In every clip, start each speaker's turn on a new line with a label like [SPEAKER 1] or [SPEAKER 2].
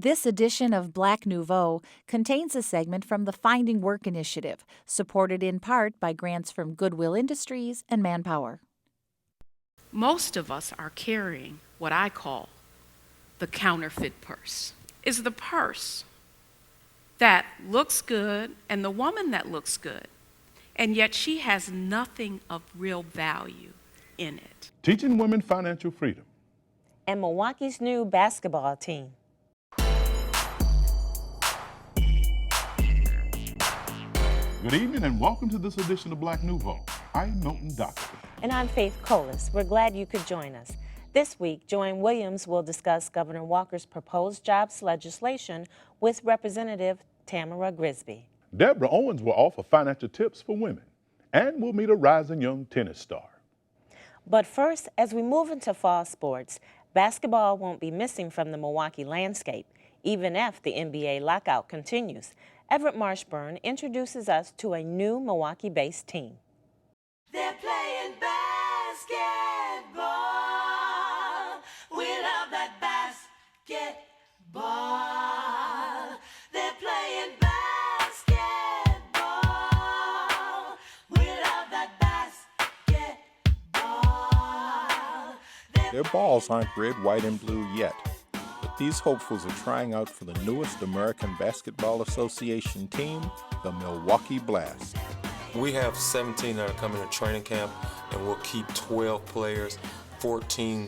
[SPEAKER 1] This edition of Black Nouveau contains a segment from the Finding Work Initiative, supported in part by grants from Goodwill Industries and Manpower.
[SPEAKER 2] Most of us are carrying what I call the counterfeit purse. It's the purse that looks good and the woman that looks good, and yet she has nothing of real value in it.
[SPEAKER 3] Teaching women financial freedom.
[SPEAKER 4] And Milwaukee's new basketball team.
[SPEAKER 3] Good evening and welcome to this edition of Black Nouveau. I'm Milton, Dockery.
[SPEAKER 4] And I'm Faithe. We're glad you could join us. This week, Joanne Williams will discuss Governor Walker's proposed jobs legislation with Representative Tamara Grigsby.
[SPEAKER 3] Deborah Owens will offer financial tips for women, and we'll meet a rising young tennis star.
[SPEAKER 4] But first, as we move into fall sports, basketball won't be missing from the Milwaukee landscape, even if the NBA lockout continues. Everett Marshburn introduces us to a new Milwaukee-based team.
[SPEAKER 5] They're playing basketball. We love that basketball. They're playing basketball. We love that basketball.
[SPEAKER 6] Their balls aren't red, white, and blue yet, but these hopefuls are trying out for the newest American Basketball Association team, the Milwaukee Blast.
[SPEAKER 7] We have 17 that are coming to training camp, and we'll keep 12 players, 14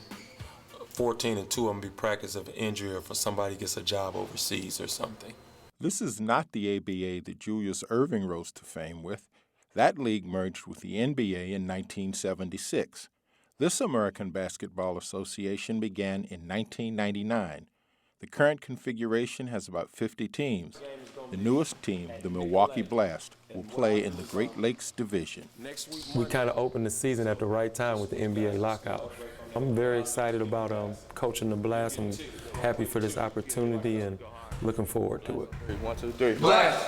[SPEAKER 7] and 2 of them be practice of injury or if somebody gets a job overseas or something.
[SPEAKER 6] This is not the ABA that Julius Erving rose to fame with. That league merged with the NBA in 1976. This American Basketball Association began in 1999. The current configuration has about 50 teams. The newest team, the Milwaukee Blast, will play in the Great Lakes Division.
[SPEAKER 7] We kind of opened the season at the right time with the NBA lockout. I'm very excited about coaching the Blast. I'm happy for this opportunity and looking forward to it.
[SPEAKER 3] 1, 2, 3. Blast!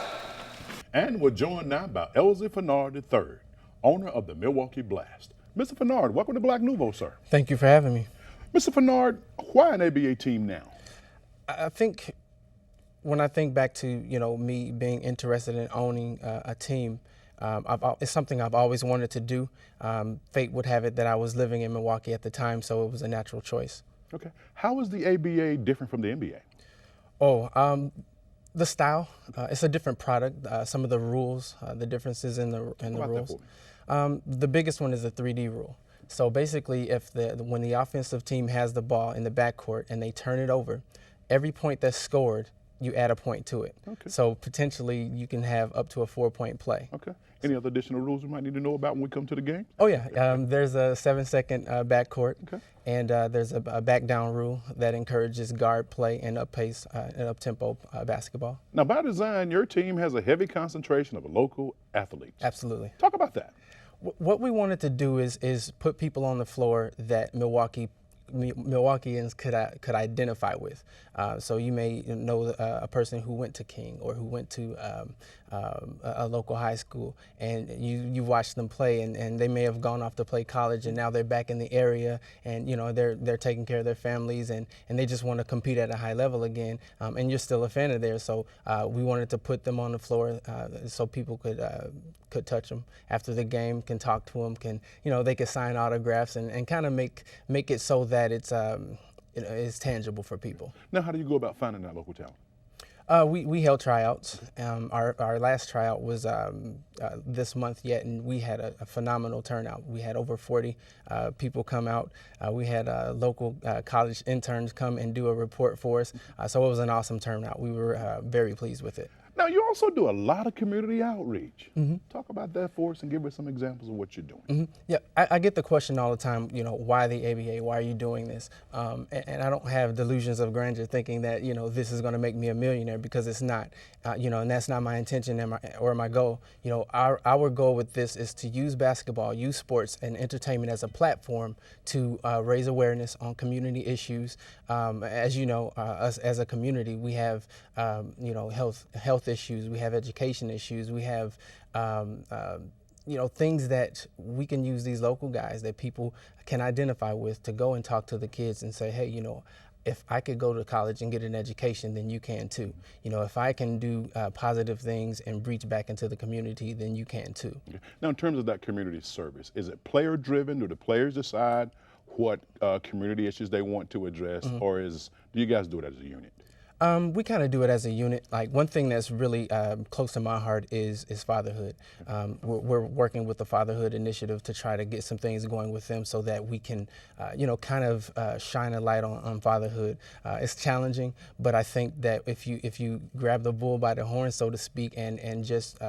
[SPEAKER 3] And we're joined now by Elsie Fennard III, owner of the Milwaukee Blast. Mr. Fennard, welcome to Black Nouveau, sir.
[SPEAKER 8] Thank you for having me.
[SPEAKER 3] Mr. Fennard, why an ABA team now?
[SPEAKER 8] I think when I think back to, me being interested in owning a team, it's something I've always wanted to do. Fate would have it that I was living in Milwaukee at the time, so it was a natural choice.
[SPEAKER 3] Okay. How is the ABA different from the NBA?
[SPEAKER 8] The style. It's a different product. Some of the rules, the differences in the rules. The biggest one is the 3D rule. So basically, when the offensive team has the ball in the backcourt and they turn it over, every point that's scored, you add a point to it. Okay. So potentially you can have up to a 4-point play.
[SPEAKER 3] Okay. Any other additional rules we might need to know about when we come to the game?
[SPEAKER 8] Oh yeah, there's a 7-second backcourt, okay. And there's a back down rule that encourages guard play and up-pace and up-tempo basketball.
[SPEAKER 3] Now by design, your team has a heavy concentration of local athletes.
[SPEAKER 8] Absolutely.
[SPEAKER 3] Talk about that.
[SPEAKER 8] What we wanted to do is put people on the floor that Milwaukeeans could identify with. So you may know a person who went to King or who went to a local high school, and you watch them play, and they may have gone off to play college, and now they're back in the area, and they're taking care of their families, and they just want to compete at a high level again. And you're still a fan of theirs, so we wanted to put them on the floor so people could touch them after the game, can talk to them, they could sign autographs and kind of make it so that it's tangible for people.
[SPEAKER 3] Now, how do you go about finding that local talent?
[SPEAKER 8] We held tryouts. Our last tryout was this month yet, and we had a phenomenal turnout. We had over 40 people come out. We had local college interns come and do a report for us. So it was an awesome turnout. We were very pleased with it.
[SPEAKER 3] Now, you also do a lot of community outreach. Mm-hmm. Talk about that for us and give us some examples of what you're doing.
[SPEAKER 8] Mm-hmm. Yeah, I get the question all the time, why the ABA? Why are you doing this? And I don't have delusions of grandeur thinking that, this is going to make me a millionaire, because it's not. And that's not my intention or my goal. Our goal with this is to use basketball, use sports and entertainment as a platform to raise awareness on community issues. As you know, us as a community, we have, health issues, we have education issues, we have things that we can use these local guys that people can identify with to go and talk to the kids and say, hey, if I could go to college and get an education, then you can too. You know, if I can do positive things and reach back into the community, then you can too.
[SPEAKER 3] Okay. Now, in terms of that community service, is it player driven? Do the players decide what community issues they want to address, or do you guys do it as a unit?
[SPEAKER 8] We kind of do it as a unit. Like, one thing that's really close to my heart is fatherhood. We're working with the Fatherhood Initiative to try to get some things going with them so that we can, you know, kind of shine a light on fatherhood. It's challenging, but I think that if you grab the bull by the horn, so to speak, and just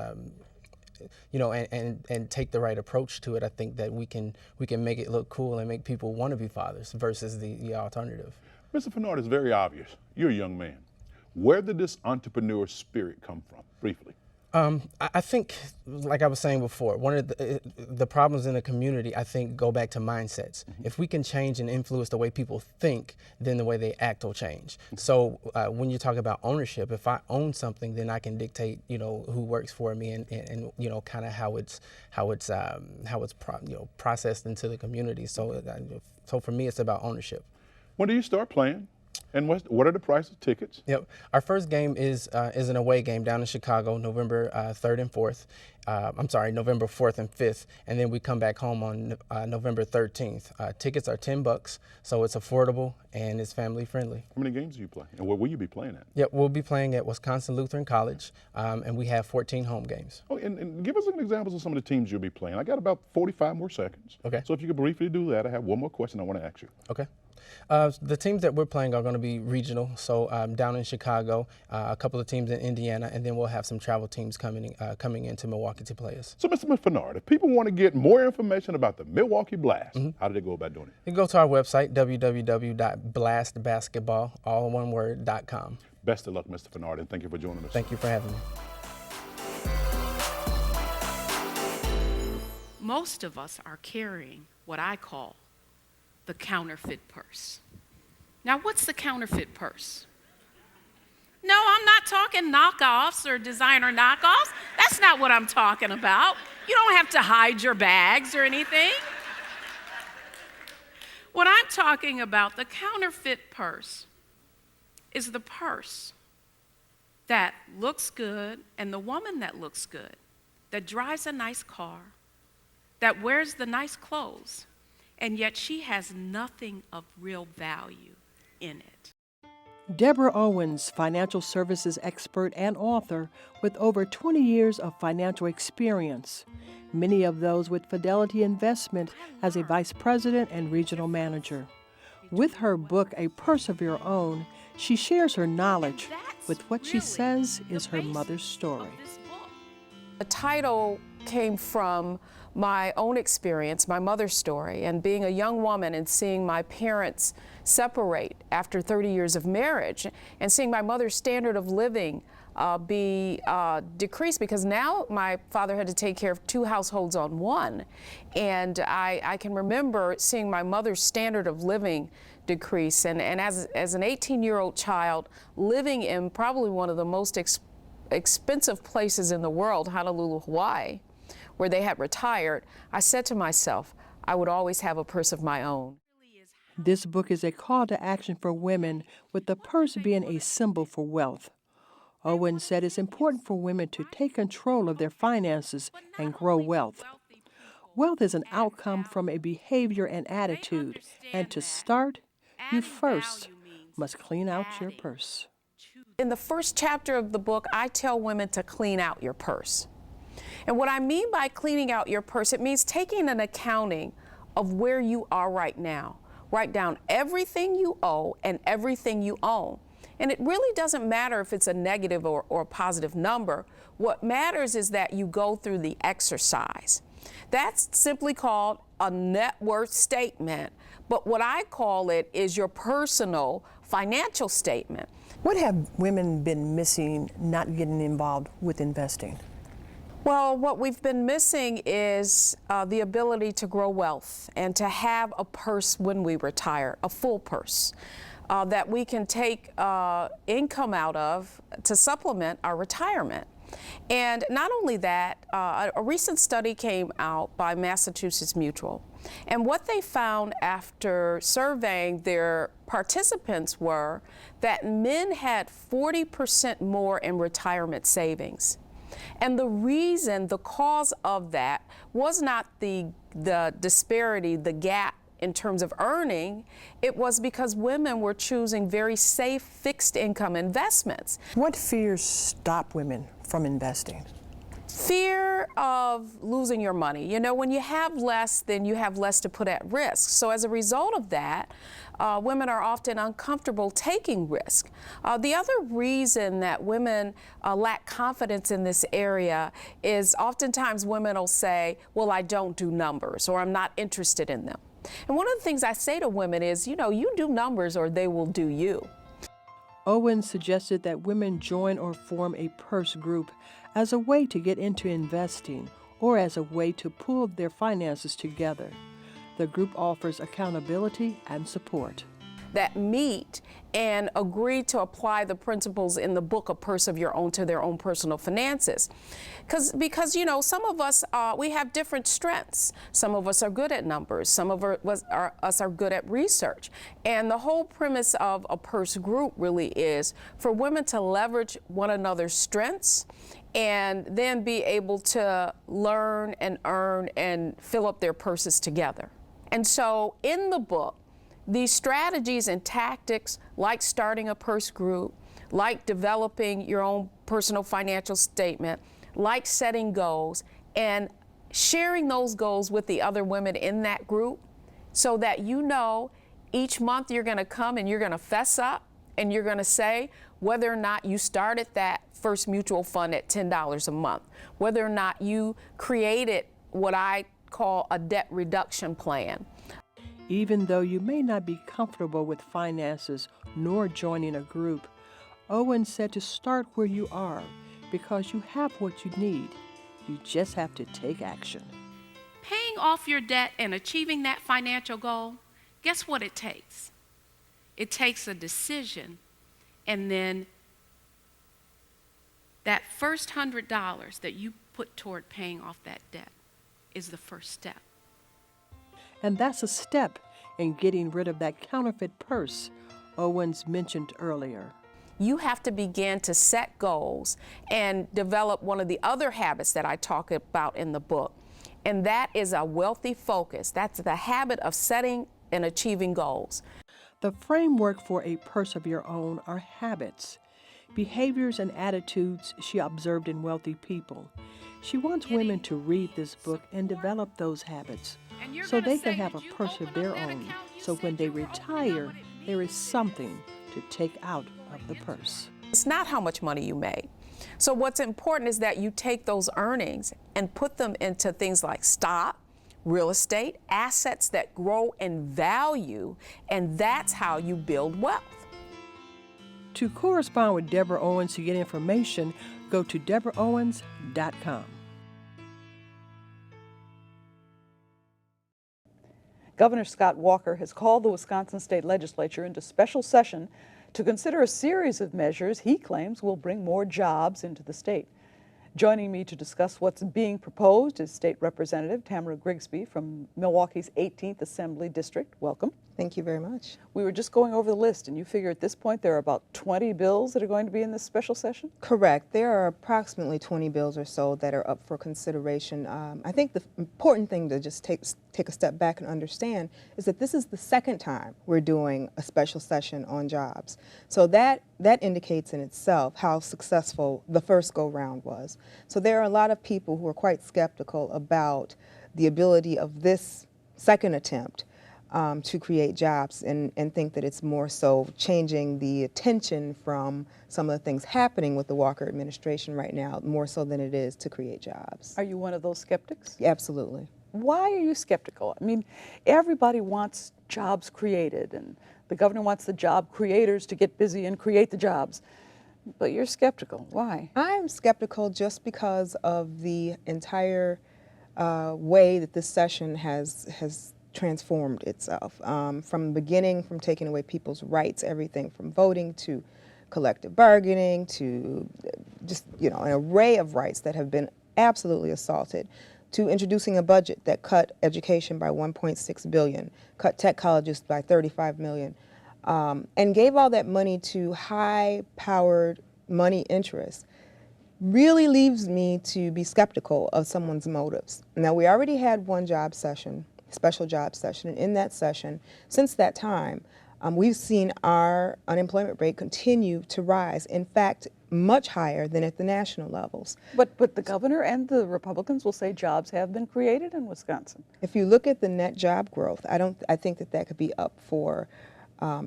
[SPEAKER 8] you know, and take the right approach to it, I think that we can make it look cool and make people want to be fathers versus the alternative.
[SPEAKER 3] Mr. Fennard, it's very obvious. You're a young man. Where did this entrepreneur spirit come from, briefly?
[SPEAKER 8] I think, like I was saying before, one of the problems in the community, I think, go back to mindsets. If we can change and influence the way people think, then the way they act will change. So when you talk about ownership, if I own something, then I can dictate, you know, who works for me and you know, kind of how it's processed into the community. So for me, it's about ownership.
[SPEAKER 3] When do you start playing? And what are the price of tickets?
[SPEAKER 8] Yep. Our first game is an away game down in Chicago, November 3rd and 4th. I'm sorry, November 4th and 5th. And then we come back home on November 13th. Tickets are $10, so it's affordable and it's family friendly.
[SPEAKER 3] How many games do you play? And where will you be playing at?
[SPEAKER 8] Yep, we'll be playing at Wisconsin Lutheran College, and we have 14 home games.
[SPEAKER 3] Oh, and give us some examples of some of the teams you'll be playing. I got about 45 more seconds.
[SPEAKER 8] Okay.
[SPEAKER 3] So if you could briefly do that, I have one more question I want to ask you.
[SPEAKER 8] Okay. The teams that we're playing are going to be regional, so down in Chicago, a couple of teams in Indiana, and then we'll have some travel teams coming into Milwaukee to play us.
[SPEAKER 3] So, Mr. Fennard, if people want to get more information about the Milwaukee Blast, how do they go about doing it?
[SPEAKER 8] You can go to our website, www.blastbasketball.com.
[SPEAKER 3] Best of luck, Mr. Fennard, and thank you for joining us.
[SPEAKER 8] Thank you for having me.
[SPEAKER 2] Most of us are carrying what I call the counterfeit purse. Now, what's the counterfeit purse? No, I'm not talking knockoffs or designer knockoffs. That's not what I'm talking about. You don't have to hide your bags or anything. What I'm talking about, the counterfeit purse, is the purse that looks good, and the woman that looks good, that drives a nice car, that wears the nice clothes, and yet she has nothing of real value in it.
[SPEAKER 9] Deborah Owens, financial services expert and author with over 20 years of financial experience, many of those with Fidelity Investment as a vice president and regional manager. With her book, A Purse of Your Own, she shares her knowledge with what she says is her mother's story.
[SPEAKER 10] The title came from my own experience, my mother's story, and being a young woman and seeing my parents separate after 30 years of marriage, and seeing my mother's standard of living be decreased, because now my father had to take care of 2 households on one. And I can remember seeing my mother's standard of living decrease, and as an 18-year-old child living in probably one of the most expensive places in the world, Honolulu, Hawaii, where they had retired, I said to myself, I would always have a purse of my own.
[SPEAKER 9] This book is a call to action for women, with the purse being a symbol for wealth. Owen said it's important for women to take control of their finances and grow wealth. Wealth is an outcome from a behavior and attitude, and to start, you first must clean out your purse.
[SPEAKER 10] In the first chapter of the book, I tell women to clean out your purse. And what I mean by cleaning out your purse, it means taking an accounting of where you are right now. Write down everything you owe and everything you own. And it really doesn't matter if it's a negative or a positive number. What matters is that you go through the exercise. That's simply called a net worth statement. But what I call it is your personal financial statement.
[SPEAKER 11] What have women been missing not getting involved with investing?
[SPEAKER 10] Well, what we've been missing is the ability to grow wealth and to have a purse when we retire, a full purse, that we can take income out of to supplement our retirement. And not only that, a recent study came out by Massachusetts Mutual, And what they found after surveying their participants were that men had 40% more in retirement savings. And the cause of that was not the disparity, the gap in terms of earning. It was because women were choosing very safe fixed income investments.
[SPEAKER 11] What fears stop women from investing?
[SPEAKER 10] Fear of losing your money. You know, when you have less, then you have less to put at risk. So as a result of that, women are often uncomfortable taking risk. The other reason that women lack confidence in this area is oftentimes women will say, well, I don't do numbers, or I'm not interested in them. And one of the things I say to women is, you know, you do numbers or they will do you.
[SPEAKER 9] Owens suggested that women join or form a purse group as a way to get into investing or as a way to pool their finances together. The group offers accountability and support.
[SPEAKER 10] That meet and agree to apply the principles in the book, A Purse of Your Own, to their own personal finances. Because you know, some of us, we have different strengths. Some of us are good at numbers. Some of us are good at research. And the whole premise of a purse group really is for women to leverage one another's strengths and then be able to learn and earn and fill up their purses together. And so in the book, these strategies and tactics, like starting a purse group, like developing your own personal financial statement, like setting goals, and sharing those goals with the other women in that group so that you know each month you're going to come and you're going to fess up and you're going to say whether or not you started that first mutual fund at $10 a month, whether or not you created what I call a debt reduction plan.
[SPEAKER 9] Even though you may not be comfortable with finances nor joining a group, Owens said to start where you are because you have what you need. You just have to take action.
[SPEAKER 2] Paying off your debt and achieving that financial goal, guess what it takes? It takes a decision, and then that first $100 that you put toward paying off that debt is the first step.
[SPEAKER 9] And that's a step in getting rid of that counterfeit purse Owens mentioned earlier.
[SPEAKER 10] You have to begin to set goals and develop one of the other habits that I talk about in the book, and that is a wealthy focus. That's the habit of setting and achieving goals.
[SPEAKER 9] The framework for a purse of your own are habits, behaviors and attitudes she observed in wealthy people. She wants women to read this book and develop those habits so they can have a purse of their own, so when they retire, there is something to take out of the purse.
[SPEAKER 10] It's not how much money you make. So what's important is that you take those earnings and put them into things like stock, real estate, assets that grow in value, and that's how you build wealth.
[SPEAKER 9] To correspond with Deborah Owens to get information, go to deborahowens.com.
[SPEAKER 12] Governor Scott Walker has called the Wisconsin State Legislature into special session to consider a series of measures he claims will bring more jobs into the state. Joining me to discuss what's being proposed is State Representative Tamara Grigsby from Milwaukee's 18th Assembly District. Welcome.
[SPEAKER 13] Thank you very much.
[SPEAKER 12] We were just going over the list, and you figure at this point there are about 20 bills that are going to be in this special session?
[SPEAKER 13] Correct. There are approximately 20 bills or so that are up for consideration. I think the important thing to just take a step back and understand is that this is the second time we're doing a special session on jobs. So that indicates in itself how successful the first go-round was. So there are a lot of people who are quite skeptical about the ability of this second attempt to create jobs and think that it's more so changing the attention from some of the things happening with the Walker administration right now, more so than it is to create jobs.
[SPEAKER 12] Are you one of those skeptics?
[SPEAKER 13] Absolutely.
[SPEAKER 12] Why are you skeptical? I mean, everybody wants jobs created, and the governor wants the job creators to get busy and create the jobs. But you're skeptical. Why?
[SPEAKER 13] I'm skeptical just because of the entire way that this session has transformed itself. From the beginning, from taking away people's rights, everything from voting to collective bargaining to just, an array of rights that have been absolutely assaulted, to introducing a budget that cut education by $1.6 billion, cut tech colleges by $35 million, and gave all that money to high-powered money interests, really leaves me to be skeptical of someone's motives. Now, we already had one job session, special job session, and in that session, since that time, we've seen our unemployment rate continue to rise. In fact, much higher than at the national levels.
[SPEAKER 12] But the governor and the Republicans will say jobs have been created in Wisconsin.
[SPEAKER 13] If you look at the net job growth, I think that could be up for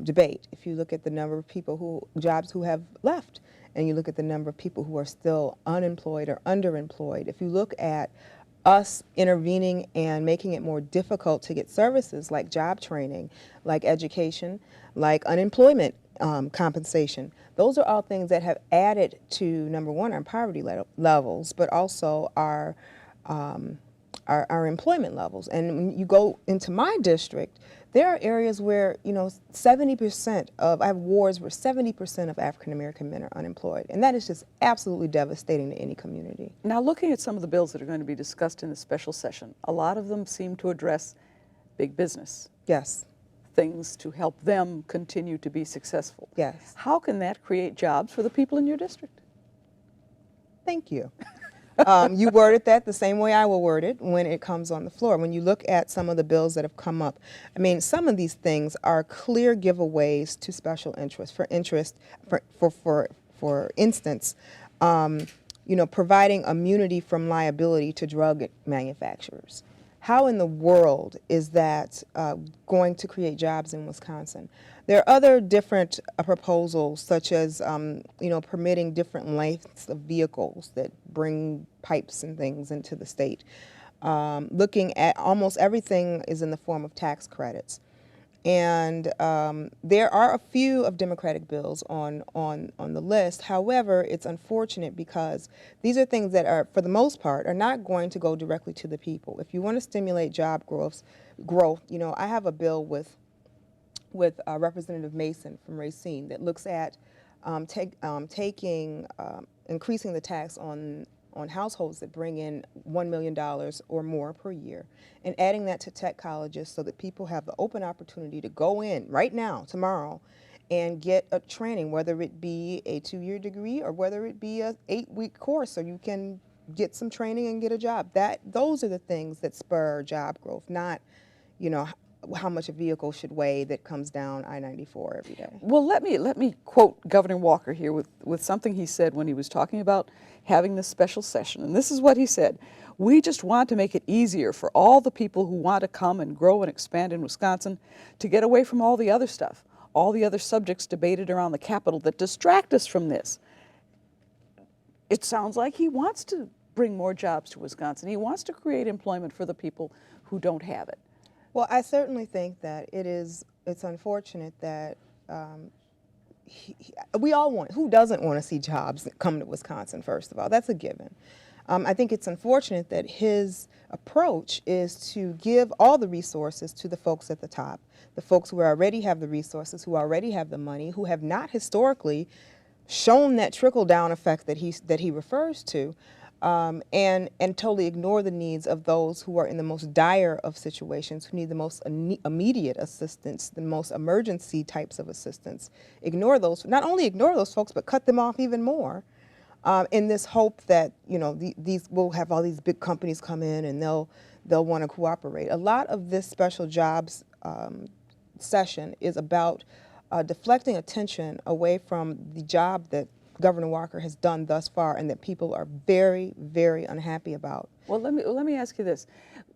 [SPEAKER 13] debate. If you look at the number of people jobs who have left, and you look at the number of people who are still unemployed or underemployed, if you look at us intervening and making it more difficult to get services like job training, like education, like unemployment compensation, those are all things that have added to, number one, our poverty levels, but also our employment levels. And when you go into my district, there are areas where, 70% I have wards where 70% of African American men are unemployed. And that is just absolutely devastating to any community.
[SPEAKER 12] Now, looking at some of the bills that are going to be discussed in the special session, a lot of them seem to address big business.
[SPEAKER 13] Yes.
[SPEAKER 12] Things to help them continue to be successful.
[SPEAKER 13] Yes.
[SPEAKER 12] How can that create jobs for the people in your district?
[SPEAKER 13] Thank you. You worded that the same way I will word it when it comes on the floor. When you look at some of the bills that have come up, I mean, some of these things are clear giveaways to special interests. For instance, providing immunity from liability to drug manufacturers. How in the world is that going to create jobs in Wisconsin? There are other different proposals, such as permitting different lengths of vehicles that bring pipes and things into the state. Looking at almost everything is in the form of tax credits. And there are a few of Democratic bills on the list. However, it's unfortunate because these are things that are, for the most part, are not going to go directly to the people. If you want to stimulate job growth, I have a bill with Representative Mason from Racine that looks at increasing the tax on households that bring in $1 million or more per year, and adding that to tech colleges so that people have the open opportunity to go in right now, tomorrow, and get a training, whether it be a 2-year degree or whether it be a 8-week course, so you can get some training and get a job. Those are the things that spur job growth, not, how much a vehicle should weigh that comes down I-94 every day.
[SPEAKER 12] Well, let me quote Governor Walker here with something he said when he was talking about having this special session. And this is what he said: "We just want to make it easier for all the people who want to come and grow and expand in Wisconsin to get away from all the other stuff, all the other subjects debated around the Capitol that distract us from this." It sounds like he wants to bring more jobs to Wisconsin. He wants to create employment for the people who don't have it.
[SPEAKER 13] Well, I certainly think that it's unfortunate that we all want, who doesn't want to see jobs come to Wisconsin, first of all? That's a given. I think it's unfortunate that his approach is to give all the resources to the folks at the top, the folks who already have the resources, who already have the money, who have not historically shown that trickle-down effect that he refers to, and totally ignore the needs of those who are in the most dire of situations, who need the most immediate assistance, the most emergency types of assistance. Not only ignore those folks, but cut them off even more, in this hope that we'll have all these big companies come in and they'll want to cooperate. A lot of this special jobs session is about deflecting attention away from the job that Governor Walker has done thus far and that people are very, very unhappy about.
[SPEAKER 12] Well, let me ask you this.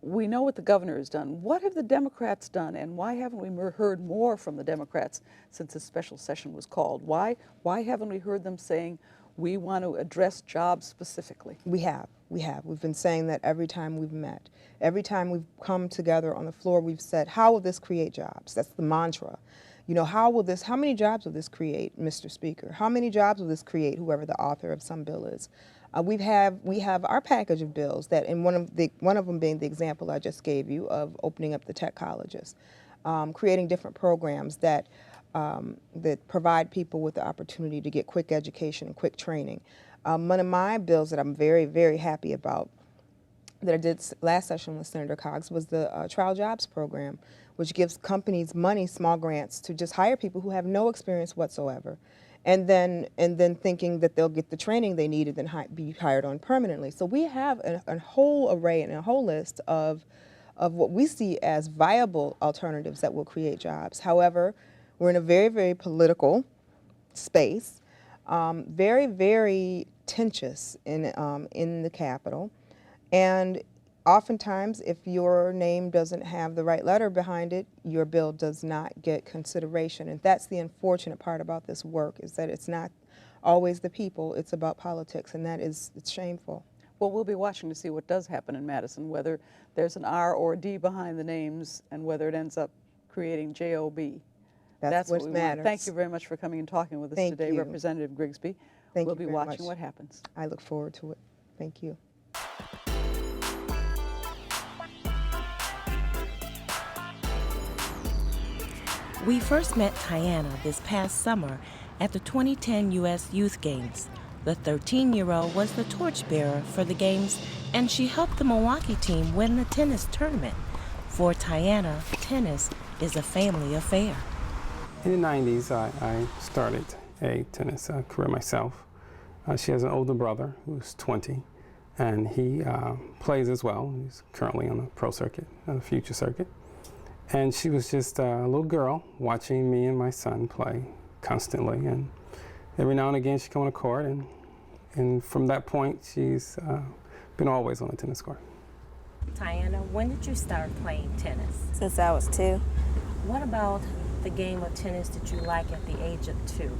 [SPEAKER 12] We know what the governor has done. What have the Democrats done, and why haven't we heard more from the Democrats since this special session was called? Why haven't we heard them saying, we want to address jobs specifically?
[SPEAKER 13] We have. We've been saying that every time we've met. Every time we've come together on the floor, we've said, how will this create jobs? That's the mantra. How many jobs will this create, Mr. Speaker? How many jobs will this create, whoever the author of some bill is? We have our package of bills that, and one of them being the example I just gave you of opening up the tech colleges, creating different programs that provide people with the opportunity to get quick education and quick training. One of my bills that I'm very, very happy about that I did last session with Senator Coggs was the Trial Jobs Program, which gives companies money, small grants, to just hire people who have no experience whatsoever, and then thinking that they'll get the training they need and then be hired on permanently. So we have a whole array and a whole list of what we see as viable alternatives that will create jobs. However, we're in a very, very political space, very, very contentious in the Capitol, and oftentimes, if your name doesn't have the right letter behind it, your bill does not get consideration. And that's the unfortunate part about this work, is that it's not always the people, it's about politics, and it's shameful.
[SPEAKER 12] Well, we'll be watching to see what does happen in Madison, whether there's an R or a D behind the names, and whether it ends up creating JOB. That's what matters. Thank you very much for coming and talking with us today, Representative Grigsby. We'll be watching what happens.
[SPEAKER 13] I look forward to it. Thank you.
[SPEAKER 4] We first met Tiana this past summer at the 2010 U.S. Youth Games. The 13-year-old was the torchbearer for the games, and she helped the Milwaukee team win the tennis tournament. For Tiana, tennis is a family affair.
[SPEAKER 14] In the 90s, I started a tennis career myself. She has an older brother who's 20, and he plays as well. He's currently on the pro circuit, on the future circuit. And she was just a little girl watching me and my son play constantly. And every now and again she'd come on the court, and from that point she's been always on the tennis court.
[SPEAKER 4] Tiana, when did you start playing tennis?
[SPEAKER 15] Since I was 2.
[SPEAKER 4] What about the game of tennis did you like at the age of 2?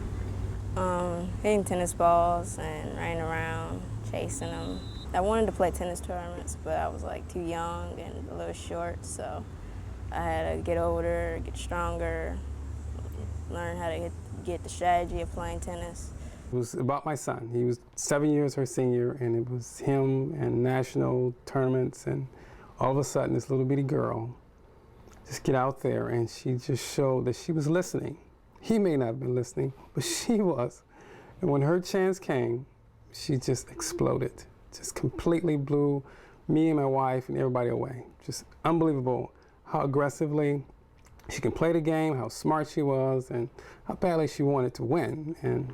[SPEAKER 15] Hitting tennis balls and running around, chasing them. I wanted to play tennis tournaments, but I was like too young and a little short, so I had to get older, get stronger, learn how to get the strategy of playing tennis.
[SPEAKER 14] It was about my son. He was 7 years her senior, and it was him and national tournaments, and all of a sudden this little bitty girl just get out there, and she just showed that she was listening. He may not have been listening, but she was. And when her chance came, she just exploded, just completely blew me and my wife and everybody away. Just unbelievable how aggressively she can play the game, how smart she was, and how badly she wanted to win. And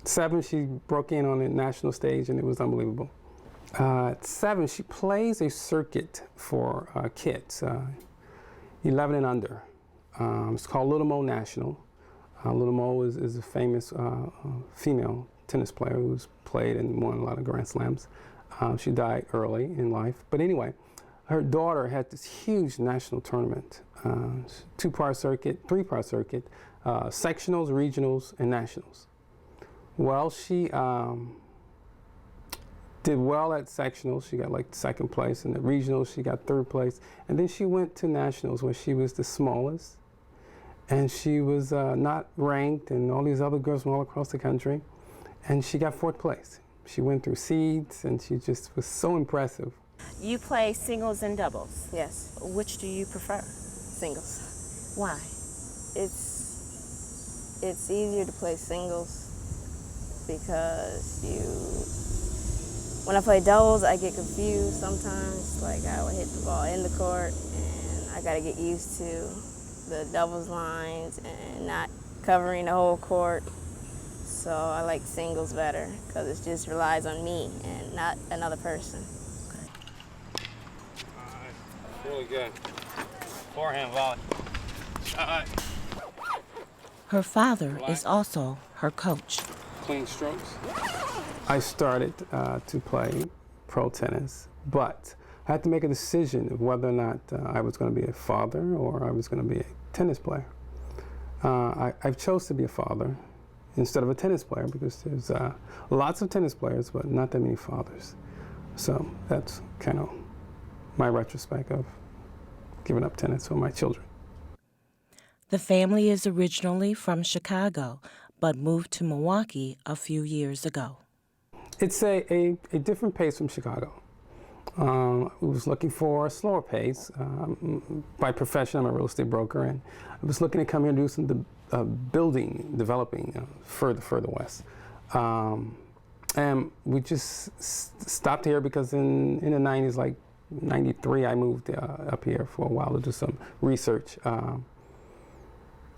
[SPEAKER 14] 7, she broke in on the national stage, and it was unbelievable. At 7, she plays a circuit for kids, 11 and under. It's called Little Mo National. Little Mo is a famous female tennis player who's played and won a lot of Grand Slams. She died early in life. But anyway, her daughter had this huge national tournament, 2-part circuit, 3-part circuit, sectionals, regionals, and nationals. Well, she did well at sectionals. She got like 2nd place. In the regionals, she got 3rd place. And then she went to nationals where she was the smallest. And she was not ranked, and all these other girls from all across the country. And she got 4th place. She went through seeds, and she just was so impressive.
[SPEAKER 4] You play singles and doubles?
[SPEAKER 15] Yes.
[SPEAKER 4] Which do you prefer?
[SPEAKER 15] Singles.
[SPEAKER 4] Why?
[SPEAKER 15] It's easier to play singles because when I play doubles, I get confused sometimes. Like I would hit the ball in the court, and I gotta get used to the doubles lines and not covering the whole court. So I like singles better because it just relies on me and not another person.
[SPEAKER 16] Really good. Forehand volley.
[SPEAKER 4] Her father is also her coach.
[SPEAKER 14] Clean strokes. I started to play pro tennis, but I had to make a decision of whether or not I was going to be a father or I was going to be a tennis player. I chose to be a father instead of a tennis player because there's lots of tennis players, but not that many fathers. So that's kind of my retrospect of giving up tennis for my children.
[SPEAKER 4] The family is originally from Chicago, but moved to Milwaukee a few years ago.
[SPEAKER 14] It's a different pace from Chicago. I was looking for a slower pace. By profession, I'm a real estate broker, and I was looking to come here and do some developing further west. And we just stopped here because in the 90s, like 93, I moved up here for a while to do some research.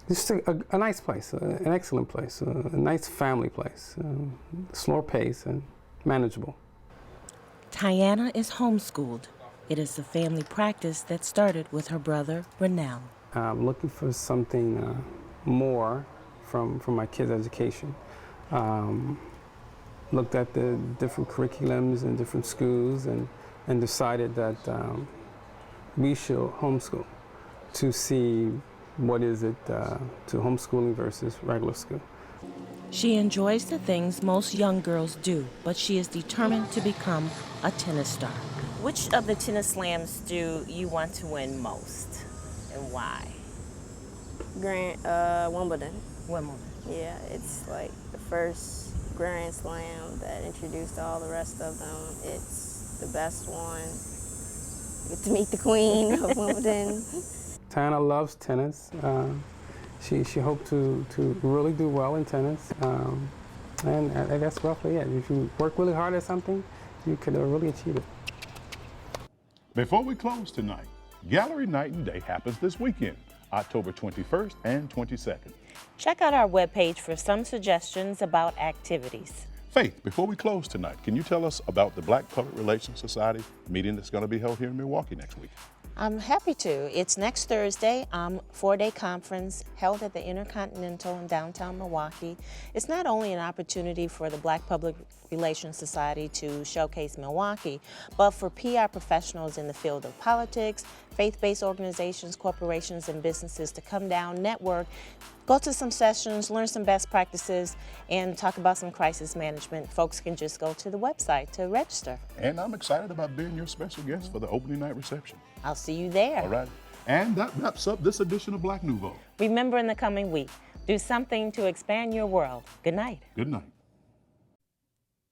[SPEAKER 14] Just a nice place, an excellent place, a nice family place, slower pace and manageable.
[SPEAKER 4] Tiana is homeschooled. It is a family practice that started with her brother, Renell.
[SPEAKER 14] I'm looking for something more from my kids' education. Looked at the different curriculums in different schools and decided that we should homeschool to see what is it to homeschooling versus regular school.
[SPEAKER 4] She enjoys the things most young girls do, but she is determined to become a tennis star. Which of the tennis slams do you want to win most, and why?
[SPEAKER 15] Wimbledon.
[SPEAKER 4] Wimbledon.
[SPEAKER 15] Yeah, it's like the first Grand Slam that introduced all the rest of them. It's the best one. You get to meet the queen of Wimbledon.
[SPEAKER 14] Tiana loves tennis. She hoped to really do well in tennis, and that's roughly it. If you work really hard at something, you could really achieve it.
[SPEAKER 3] Before we close tonight, Gallery Night and Day happens this weekend, October 21st and 22nd.
[SPEAKER 4] Check out our webpage for some suggestions about activities.
[SPEAKER 3] Faith, before we close tonight, can you tell us about the Black Public Relations Society meeting that's going to be held here in Milwaukee next week?
[SPEAKER 4] I'm happy to. It's next Thursday, 4-day conference held at the Intercontinental in downtown Milwaukee. It's not only an opportunity for the Black Public Relations Society to showcase Milwaukee, but for PR professionals in the field of politics, faith-based organizations, corporations, and businesses to come down, network, go to some sessions, learn some best practices, and talk about some crisis management. Folks can just go to the website to register.
[SPEAKER 3] And I'm excited about being your special guest for the opening night reception.
[SPEAKER 4] I'll see you there.
[SPEAKER 3] All right. And that wraps up this edition of Black Nouveau.
[SPEAKER 4] Remember, in the coming week, do something to expand your world. Good night.
[SPEAKER 3] Good night.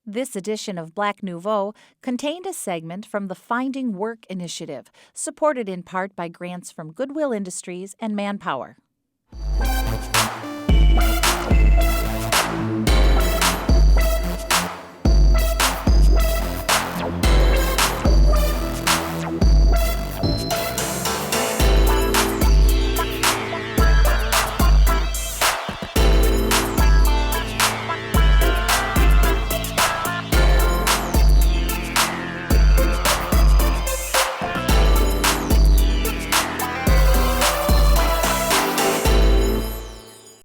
[SPEAKER 1] This edition of Black Nouveau contained a segment from the Finding Work Initiative, supported in part by grants from Goodwill Industries and Manpower.